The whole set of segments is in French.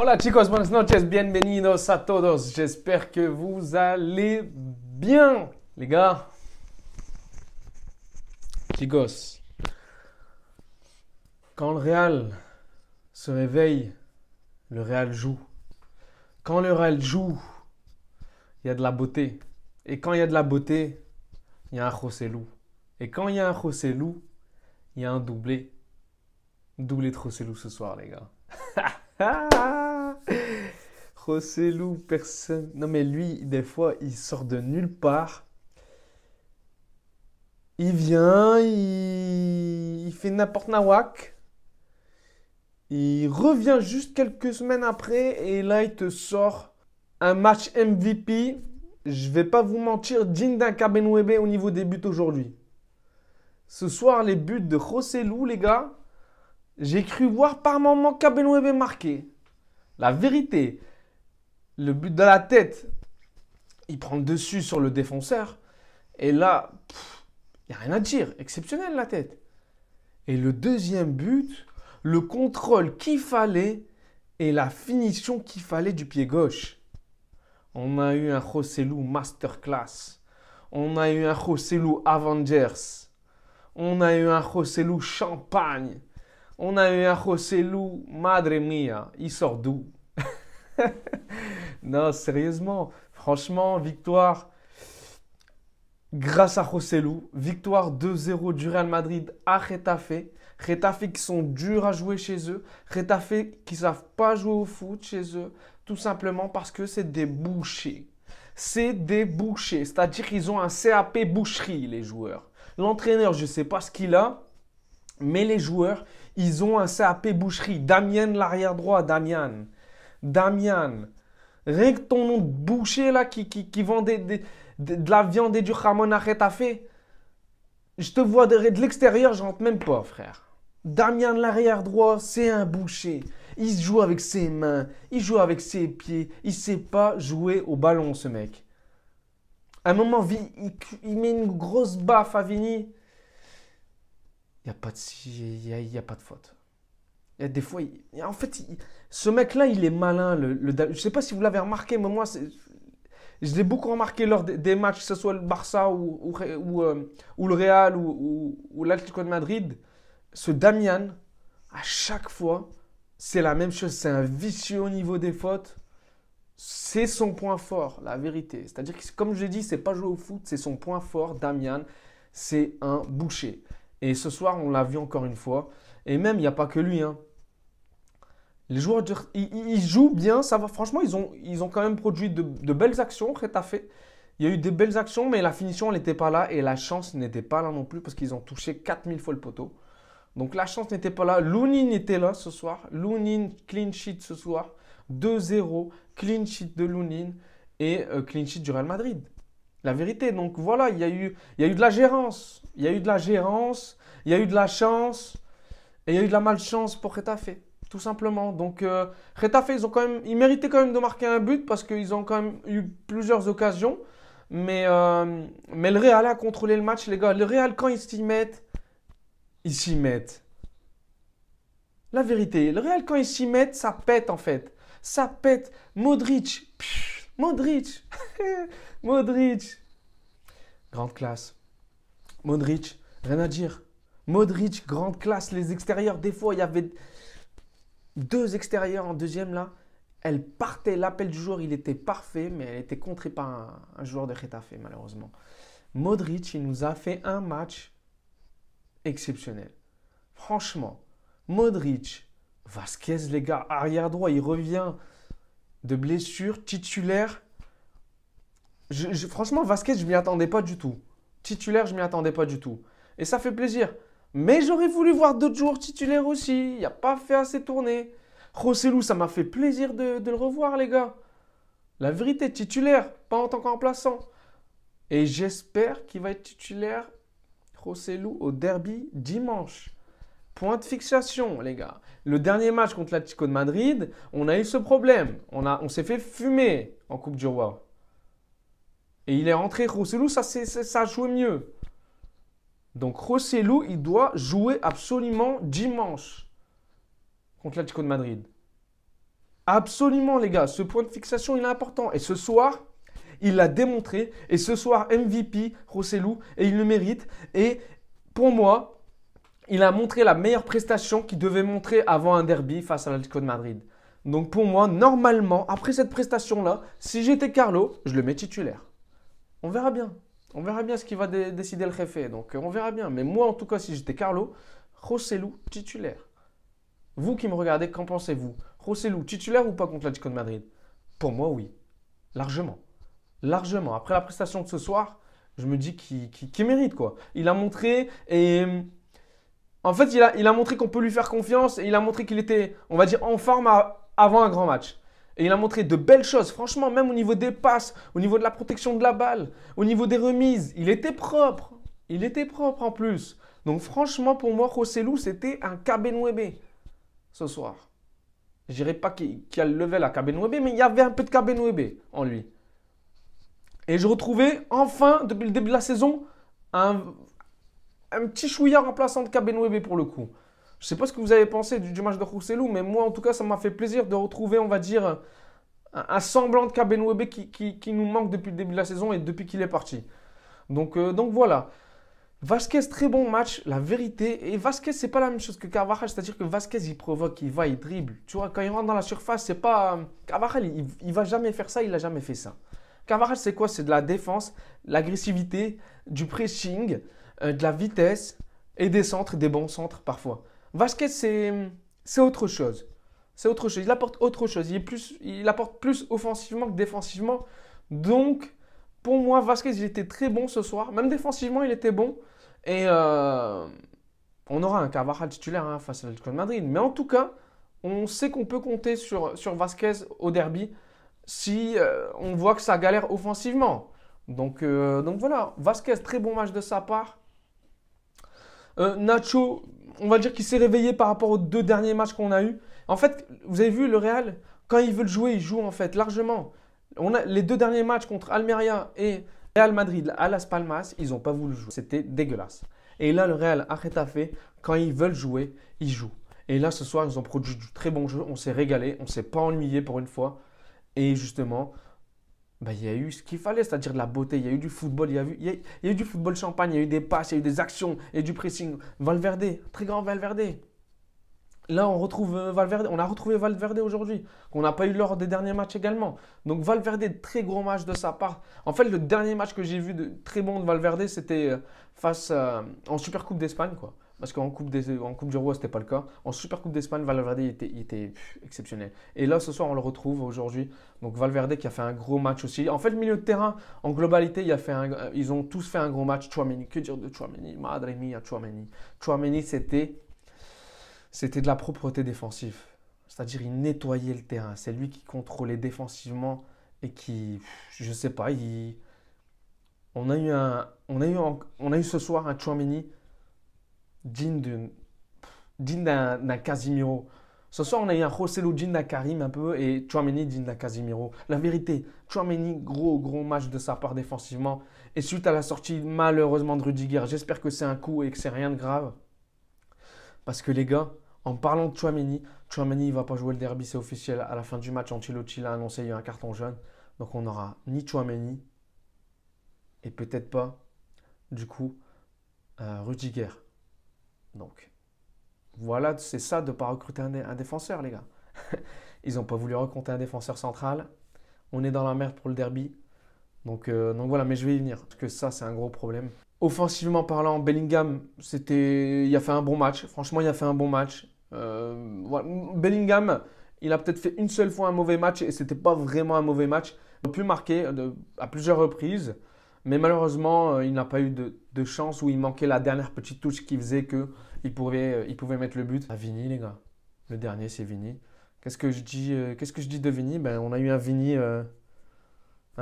Hola chicos, buenas noches, bienvenidos a todos. J'espère que vous allez bien, les gars. Chicos, quand le Real se réveille, le Real joue. Quand le Real joue, il y a de la beauté. Et quand il y a de la beauté, il y a un José Lu. Et quand il y a un José Lu, il y a un doublé. Doublé de José Lu ce soir, les gars. José Lu, personne. Non, mais lui, des fois, il sort de nulle part. Il vient, il fait n'importe nawak. Il revient juste quelques semaines après et là, il te sort un match MVP. Je vais pas vous mentir, digne d'un Kabenwebe au niveau des buts aujourd'hui. Ce soir, les buts de José Lu, les gars, j'ai cru voir par moment Kabenwebe marquer. La vérité, le but de la tête, il prend le dessus sur le défenseur. Et là, il n'y a rien à dire. Exceptionnel la tête. Et le deuxième but, le contrôle qu'il fallait et la finition qu'il fallait du pied gauche. On a eu un José Lu masterclass. On a eu un José Lu Avengers. On a eu un José Lu champagne. On a eu un José Lu madre mia. Il sort d'où? Non, sérieusement. Franchement, victoire grâce à José Lu. Victoire 2-0 du Real Madrid à Getafe. Getafe qui sont durs à jouer chez eux. Getafe qui ne savent pas jouer au foot chez eux. Tout simplement parce que c'est des bouchers. C'est des bouchers. C'est-à-dire qu'ils ont un CAP boucherie, les joueurs. L'entraîneur, je ne sais pas ce qu'il a. Mais les joueurs, ils ont un CAP boucherie. Damian, l'arrière droit, Damian. Rien que ton nom de boucher là qui vend de la viande et du jamon à Getafe, je te vois de l'extérieur, je rentre même pas, frère. Damian, l'arrière droit, c'est un boucher. Il joue avec ses mains, il joue avec ses pieds. Il sait pas jouer au ballon, ce mec. À un moment, il met une grosse baffe à Vini. Il n'y a pas de faute. Il y a des fois, en fait, ce mec-là, il est malin. Je ne sais pas si vous l'avez remarqué, mais moi, je l'ai beaucoup remarqué lors des matchs, que ce soit le Barça ou le Real ou l'Atlético de Madrid. Ce Damian, à chaque fois, c'est la même chose. C'est un vicieux au niveau des fautes. C'est son point fort, la vérité. C'est-à-dire que, comme je l'ai dit, c'est pas jouer au foot, c'est son point fort. Damian, c'est un boucher. Et ce soir, on l'a vu encore une fois. Et même, il n'y a pas que lui, hein. Les joueurs, ils jouent bien, ça va. Franchement, ils ont quand même produit de belles actions, Getafe. Il y a eu des belles actions, mais la finition, elle n'était pas là. Et la chance n'était pas là non plus, parce qu'ils ont touché 4000 fois le poteau. Donc la chance n'était pas là. Lunin était là ce soir. Lunin, clean sheet ce soir. 2-0, clean sheet de Lunin et clean sheet du Real Madrid. La vérité, donc voilà, il y a eu de la gérance. Il y a eu de la gérance, il y a eu de la chance et il y a eu de la malchance pour Getafe. Tout simplement. Donc, Getafe, ils méritaient quand même de marquer un but parce qu'ils ont quand même eu plusieurs occasions. Mais le Real a contrôlé le match, les gars. Le Real, quand ils s'y mettent. La vérité, le Real, quand ils s'y mettent, ça pète en fait. Ça pète. Modric. Modric. Modric. Grande classe. Modric, rien à dire. Modric, grande classe. Les extérieurs, des fois, il y avait deux extérieurs en deuxième là. Elle partait, l'appel du joueur, il était parfait, mais elle était contrée par un joueur de Getafe, malheureusement. Modric, il nous a fait un match exceptionnel. Franchement, Modric, Vasquez, les gars, arrière droit, il revient de blessure, titulaire. Franchement, Vasquez, je ne m'y attendais pas du tout. Titulaire, je ne m'y attendais pas du tout. Et ça fait plaisir. Mais j'aurais voulu voir d'autres joueurs titulaires aussi. Il n'a pas fait assez tourner. José Lu, ça m'a fait plaisir de le revoir, les gars. La vérité, titulaire, pas en tant que remplaçant. Et j'espère qu'il va être titulaire, José Lu, au derby dimanche. Point de fixation, les gars. Le dernier match contre l'Atlético de Madrid, on a eu ce problème. On s'est fait fumer en Coupe du Roi. Et il est rentré, José Lu, ça a joué mieux. Donc José Lu, il doit jouer absolument dimanche contre l'Atlético de Madrid. Absolument, les gars. Ce point de fixation, il est important. Et ce soir, il l'a démontré. Et ce soir, MVP, Rossellou, et il le mérite. Et pour moi, il a montré la meilleure prestation qu'il devait montrer avant un derby face à l'Atlético de Madrid. Donc pour moi, normalement, après cette prestation-là, si j'étais Carlo, je le mets titulaire. On verra bien. On verra bien ce qui va décider le Jefe. Donc on verra bien. Mais moi, en tout cas, si j'étais Carlo, Rossellou titulaire. Vous qui me regardez, qu'en pensez-vous? Rossellou titulaire ou pas contre l'Atlético de Madrid? Pour moi, oui. Largement. Largement. Après la prestation de ce soir, je me dis qu'il mérite quoi. Il a montré et en fait, il a montré qu'on peut lui faire confiance et il a montré qu'il était, on va dire, en forme avant un grand match. Et il a montré de belles choses. Franchement, même au niveau des passes, au niveau de la protection de la balle, au niveau des remises, il était propre. Il était propre en plus. Donc franchement, pour moi, Rossellou, c'était un Kabenwebe ce soir. Je dirais pas qu'il a le level à Kabenwebe, mais il y avait un peu de Kabenwebe en lui. Et je retrouvais enfin, depuis le début de la saison, un petit chouïa remplaçant de Kabenwebe pour le coup. Je ne sais pas ce que vous avez pensé du match de Rossellou, mais moi en tout cas ça m'a fait plaisir de retrouver, on va dire, un semblant de Kabenwebe qui nous manque depuis le début de la saison et depuis qu'il est parti. Donc voilà. Vasquez, très bon match, la vérité. Et Vasquez, c'est pas la même chose que Carvajal, c'est-à-dire que Vasquez, il provoque, il va, il dribble. Tu vois, quand il rentre dans la surface, c'est pas. Carvajal, il va jamais faire ça, il a jamais fait ça. Carvajal, c'est quoi? C'est de la défense, l'agressivité, du pressing, de la vitesse et des centres, des bons centres parfois. Vasquez, c'est autre chose. C'est autre chose. Il apporte autre chose. Il apporte plus offensivement que défensivement. Donc, pour moi, Vasquez, il était très bon ce soir. Même défensivement, il était bon. Et on aura un Carvajal titulaire face à l'Atlético de Madrid. Mais en tout cas, on sait qu'on peut compter sur Vasquez au derby si on voit que ça galère offensivement. Donc voilà, Vasquez, très bon match de sa part. Nacho, on va dire qu'il s'est réveillé par rapport aux 2 derniers matchs qu'on a eus. En fait, vous avez vu, le Real, quand ils veulent jouer, ils jouent en fait largement. On a les 2 derniers matchs contre Almeria et Real Madrid à Las Palmas, ils n'ont pas voulu jouer. C'était dégueulasse. Et là, le Real à Getafe, quand ils veulent jouer, ils jouent. Et là, ce soir, ils ont produit du très bon jeu. On s'est régalé, on ne s'est pas ennuyé pour une fois. Et justement, il y a eu ce qu'il fallait, c'est-à-dire de la beauté. Il y a eu du football, il y a eu du football champagne, il y a eu des passes, il y a eu des actions, il y a eu du pressing. Valverde, très grand Valverde. Là, on retrouve Valverde. On a retrouvé Valverde aujourd'hui, qu'on n'a pas eu lors des derniers matchs également. Donc Valverde, très gros match de sa part. En fait, le dernier match que j'ai vu de très bon de Valverde, c'était face en Supercoupe d'Espagne, quoi. Parce qu'en Coupe du Roi, ce n'était pas le cas. En Supercoupe d'Espagne, Valverde il était exceptionnel. Et là, ce soir, on le retrouve aujourd'hui. Donc Valverde qui a fait un gros match aussi. En fait, le milieu de terrain, en globalité, ils ont tous fait un gros match. Tchouaméni, que dire de Tchouaméni? Madre mia, Tchouaméni. Tchouaméni, c'était de la propreté défensive. C'est-à-dire, il nettoyait le terrain. C'est lui qui contrôlait défensivement et qui, je sais pas, on a eu ce soir un Tchouaméni digne d'un Casimiro. Ce soir, on a eu un Rossellou digne d'un Karim un peu et Tchouaméni digne d'un Casimiro. La vérité, Tchouaméni, gros match de sa part défensivement. Et suite à la sortie malheureusement de Rudiger, j'espère que c'est un coup et que c'est rien de grave. Parce que les gars, en parlant de Tchouaméni, il ne va pas jouer le derby, c'est officiel. À la fin du match, Ancelotti l'a annoncé, il y a un carton jaune. Donc on n'aura ni Tchouaméni et peut-être pas, du coup, Rudiger. Donc voilà, c'est ça de ne pas recruter un défenseur, les gars. Ils n'ont pas voulu recruter un défenseur central. On est dans la merde pour le derby. Donc voilà, mais je vais y venir. Parce que ça, c'est un gros problème. Offensivement parlant, Bellingham, il a fait un bon match. Franchement, il a fait un bon match. Voilà. Bellingham, il a peut-être fait une seule fois un mauvais match et c'était pas vraiment un mauvais match. Il a pu marquer à plusieurs reprises. Mais malheureusement, il n'a pas eu de chance où il manquait la dernière petite touche qui faisait qu'il pouvait mettre le but. À Vini, les gars. Le dernier, c'est Vini. Qu'est-ce que je dis de Vini? On a eu un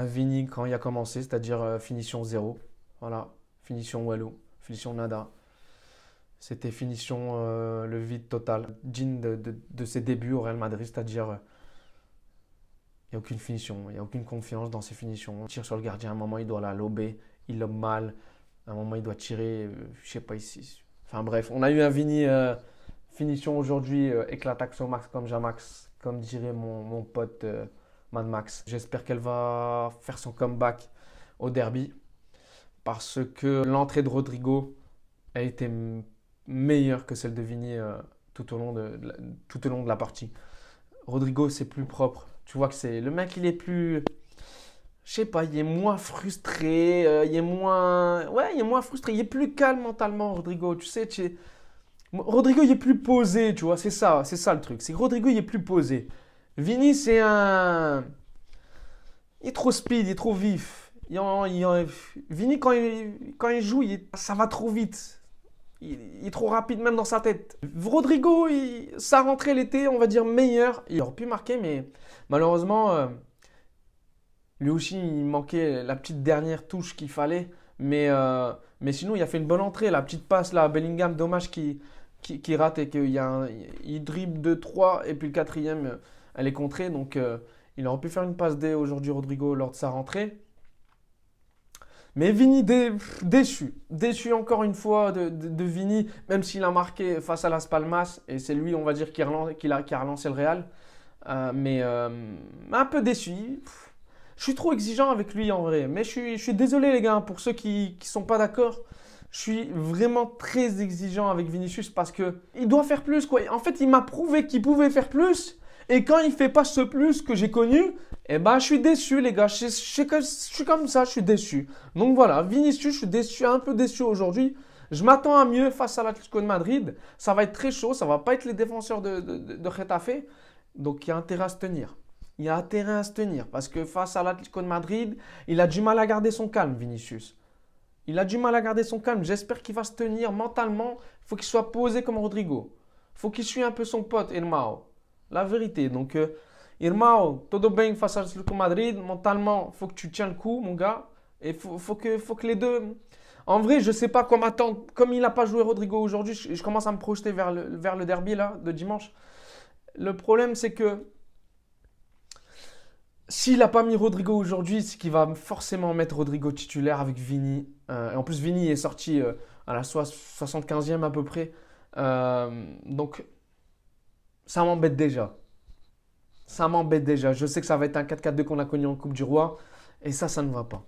Vini quand il a commencé, c'est-à-dire finition 0. Voilà, finition Wallo, finition nada. C'était finition le vide total. Digne de ses débuts au Real Madrid, c'est-à-dire il n'y a aucune finition, il n'y a aucune confiance dans ses finitions. Il tire sur le gardien, à un moment il doit la lober, il lobe mal. À un moment il doit tirer, je sais pas ici. Enfin bref, on a eu un Vini finition aujourd'hui, éclataxo max comme dirait mon pote Mad Max. J'espère qu'elle va faire son comeback au derby parce que l'entrée de Rodrigo a été meilleure que celle de Vini tout au long tout au long de la partie. Rodrigo, c'est plus propre. Tu vois que c'est le mec, il est plus, je sais pas, il est moins frustré, il est moins, ouais, il est moins frustré, il est plus calme mentalement, Rodrigo. Tu sais, Rodrigo, il est plus posé, tu vois, c'est ça le truc. C'est que Rodrigo, il est plus posé. Vini, il est trop speed, il est trop vif. Vini, quand il joue, ça va trop vite. Il est trop rapide même dans sa tête. Rodrigo, sa rentrée, elle était, on va dire, meilleure. Il aurait pu marquer, mais malheureusement, lui aussi, il manquait la petite dernière touche qu'il fallait. Mais sinon, il a fait une bonne entrée. La petite passe là à Bellingham, dommage qu'il rate et qu'il dribble 2-3 et puis le quatrième, elle est contrée. Donc, il aurait pu faire une passe D aujourd'hui, Rodrigo, lors de sa rentrée. Mais Vini déçu. Déçu encore une fois de Vini, même s'il a marqué face à Las Palmas. Et c'est lui, on va dire, qui a relancé le Real. Mais un peu déçu. Je suis trop exigeant avec lui en vrai. Mais je suis désolé les gars, pour ceux qui ne sont pas d'accord. Je suis vraiment très exigeant avec Vinicius parce que il doit faire plus, quoi. En fait, il m'a prouvé qu'il pouvait faire plus. Et quand il ne fait pas ce plus que j'ai connu, eh ben, je suis déçu, les gars. Je suis comme ça, je suis déçu. Donc voilà, Vinicius, je suis déçu, un peu déçu aujourd'hui. Je m'attends à mieux face à l'Atlético de Madrid. Ça va être très chaud, ça ne va pas être les défenseurs de Getafe. Donc il y a intérêt à se tenir. Il y a intérêt à se tenir parce que face à l'Atlético de Madrid, il a du mal à garder son calme, Vinicius. Il a du mal à garder son calme. J'espère qu'il va se tenir mentalement. Il faut qu'il soit posé comme Rodrigo. Il faut qu'il suive un peu son pote, Irmao. La vérité. Donc, Irmao, todo bien face à l'Atlético Madrid. Mentalement, il faut que tu tiens le coup, mon gars. Et il faut que les deux. En vrai, je ne sais pas quoi m'attendre. Comme il n'a pas joué Rodrigo aujourd'hui, je commence à me projeter vers le derby là, de dimanche. Le problème, c'est que s'il n'a pas mis Rodrigo aujourd'hui, c'est qu'il va forcément mettre Rodrigo titulaire avec Vini. Et en plus, Vini est sorti à la 75e à peu près. Donc, ça m'embête déjà. Ça m'embête déjà. Je sais que ça va être un 4-4-2 qu'on a connu en Coupe du Roi. Et ça ne va pas.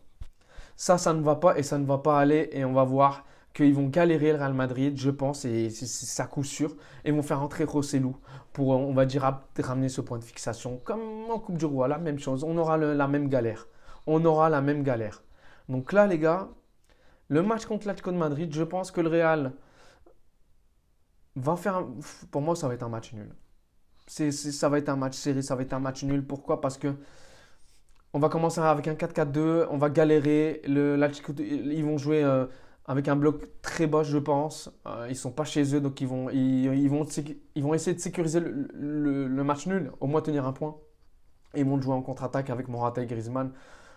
Ça ne va pas et ça ne va pas aller. Et on va voir qu'ils vont galérer le Real Madrid, je pense, et c'est à coup sûr. Et ils vont faire entrer Rossellou pour, on va dire, ramener ce point de fixation. Comme en Coupe du Roi, la même chose. On aura la même galère. On aura la même galère. Donc là, les gars, le match contre l'Atlético de Madrid, je pense que le Real va faire. Pour moi, ça va être un match nul. Ça va être un match serré, ça va être un match nul. Pourquoi? Parce que on va commencer avec un 4-4-2, on va galérer. Ils vont jouer avec un bloc très bas, je pense. Ils ne sont pas chez eux, donc ils vont essayer de sécuriser le match nul, au moins tenir un point. Et ils vont jouer en contre-attaque avec Morata et Griezmann.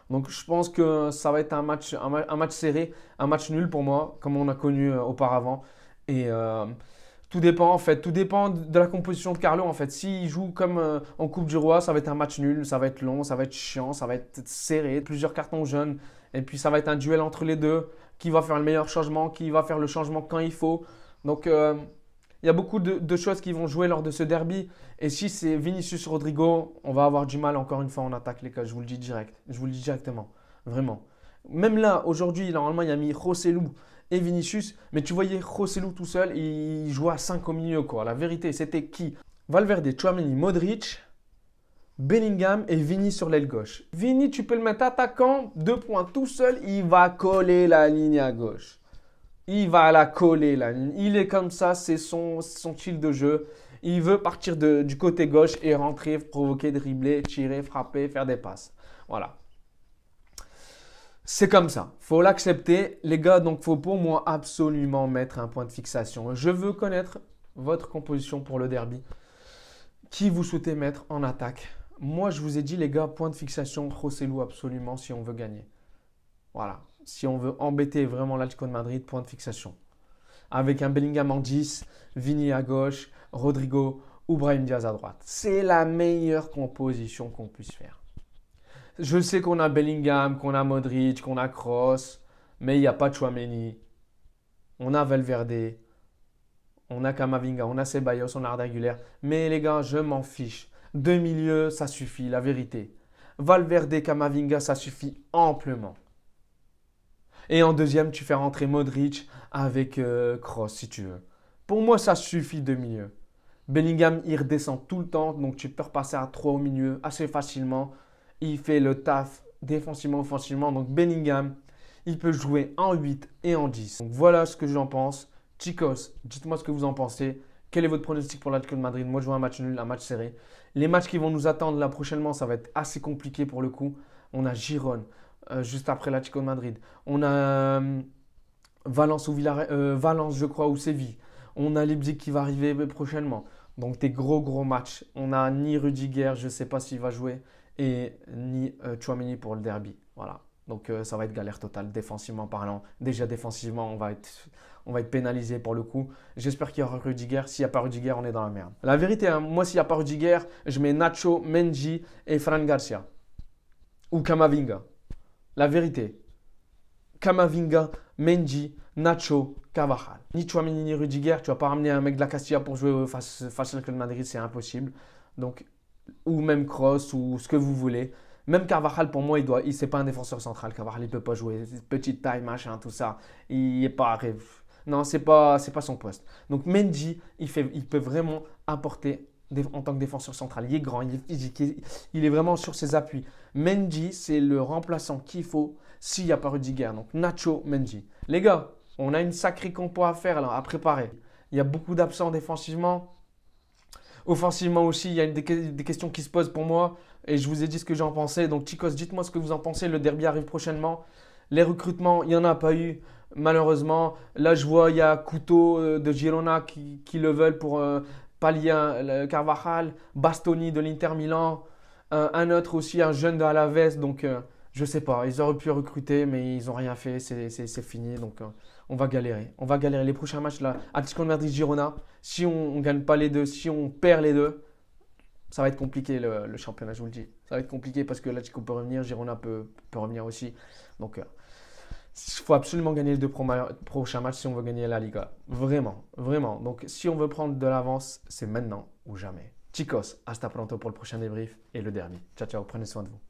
Donc je pense que ça va être un match serré, un match nul pour moi, comme on a connu auparavant. Et tout dépend en fait, tout dépend de la composition de Carlo en fait. S'il joue comme en Coupe du Roi, ça va être un match nul, ça va être long, ça va être chiant, ça va être serré, plusieurs cartons jaunes. Et puis ça va être un duel entre les deux. Qui va faire le meilleur changement, qui va faire le changement quand il faut. Donc il y a beaucoup de choses qui vont jouer lors de ce derby. Et si c'est Vinicius Rodrigo, on va avoir du mal encore une fois en attaque, les gars. Je vous le dis direct. Je vous le dis directement. Vraiment. Même là, aujourd'hui, normalement, il y a mis Rossellou et Vinicius. Mais tu voyais Rossellou tout seul, il jouait à 5 au milieu, quoi. La vérité, c'était qui? Valverde, Tchouaméni, Modric, Bellingham et Vini sur l'aile gauche. Vini, tu peux le mettre attaquant, 2 points tout seul, il va coller la ligne à gauche. Il va la coller, la ligne. Il est comme ça, c'est son style de jeu. Il veut partir du côté gauche et rentrer, provoquer, dribbler, tirer, frapper, faire des passes. Voilà. C'est comme ça. Faut l'accepter. Les gars, donc faut pour moi absolument mettre un point de fixation. Je veux connaître votre composition pour le derby. Qui vous souhaitez mettre en attaque? Moi, je vous ai dit, les gars, point de fixation, Rossellou absolument si on veut gagner. Voilà. Si on veut embêter vraiment l'Atlético de Madrid, point de fixation. Avec un Bellingham en 10, Vini à gauche, Rodrigo ou Brahim Diaz à droite. C'est la meilleure composition qu'on puisse faire. Je sais qu'on a Bellingham, qu'on a Modric, qu'on a Kroos, mais il n'y a pas de Tchouaméni. On a Valverde, on a Camavinga, on a Ceballos, on a Arda Güler. Mais les gars, je m'en fiche. Deux milieux, ça suffit, la vérité. Valverde, Camavinga, ça suffit amplement. Et en deuxième, tu fais rentrer Modric avec Kroos si tu veux. Pour moi, ça suffit deux milieux. Bellingham, il redescend tout le temps, donc tu peux repasser à 3 au milieu assez facilement. Il fait le taf défensivement, offensivement. Donc Bellingham, il peut jouer en 8 et en 10. Donc voilà ce que j'en pense. Chicos, dites-moi ce que vous en pensez. Quel est votre pronostic pour l'Atlético de Madrid? Moi, je vois un match nul, un match serré. Les matchs qui vont nous attendre là prochainement, ça va être assez compliqué pour le coup. On a Girone, juste après l'Atlético de Madrid. On a Valence, Valence, je crois, ou Séville. On a Leipzig qui va arriver prochainement. Donc des gros matchs. On a ni Rudiger, je ne sais pas s'il va jouer, et ni Tchouaméni pour le derby. Voilà. Donc ça va être galère totale, défensivement parlant. Déjà défensivement, on va être pénalisé pour le coup. J'espère qu'il y aura Rudiger. S'il n'y a pas Rudiger, on est dans la merde. La vérité, hein, moi, s'il n'y a pas Rudiger, je mets Nacho, Mendy et Fran Garcia. Ou Camavinga. La vérité. Camavinga, Mendy, Nacho, Carvajal. Ni Tchouaméni ni Rudiger, tu vas pas ramener un mec de la Castilla pour jouer face à le Madrid, c'est impossible. Donc, ou même Kroos ou ce que vous voulez. Même Carvajal, pour moi, c'est pas un défenseur central. Carvajal, il peut pas jouer. Petite taille, machin, tout ça. Il est pas. Non, c'est pas son poste. Donc Mendy, il peut vraiment apporter en tant que défenseur central. Il est grand, il est physique, il est vraiment sur ses appuis. Mendy, c'est le remplaçant qu'il faut s'il n'y a pas Rudiger. Donc Nacho, Mendy. Les gars, on a une sacrée compo à faire là, à préparer. Il y a beaucoup d'absents défensivement. Offensivement aussi, il y a des questions qui se posent pour moi. Et je vous ai dit ce que j'en pensais. Donc Chicos, dites-moi ce que vous en pensez. Le derby arrive prochainement. Les recrutements, il n'y en a pas eu. Malheureusement, là je vois il y a Couto de Girona qui le veulent pour pallier Carvajal, Bastoni de l'Inter Milan, un autre aussi, un jeune de Alaves. Donc je sais pas, ils auraient pu recruter mais ils n'ont rien fait, c'est fini. Donc on va galérer. On va galérer les prochains matchs là. Atlético de Madrid, Girona, si on ne gagne pas les deux, si on perd les deux, ça va être compliqué le championnat, je vous le dis. Ça va être compliqué parce que l'Atlético peut revenir, Girona peut revenir aussi. Donc il faut absolument gagner les deux prochains matchs si on veut gagner la Liga. Vraiment, vraiment. Donc, si on veut prendre de l'avance, c'est maintenant ou jamais. Chicos, hasta pronto pour le prochain débrief et le derby. Ciao, ciao, prenez soin de vous.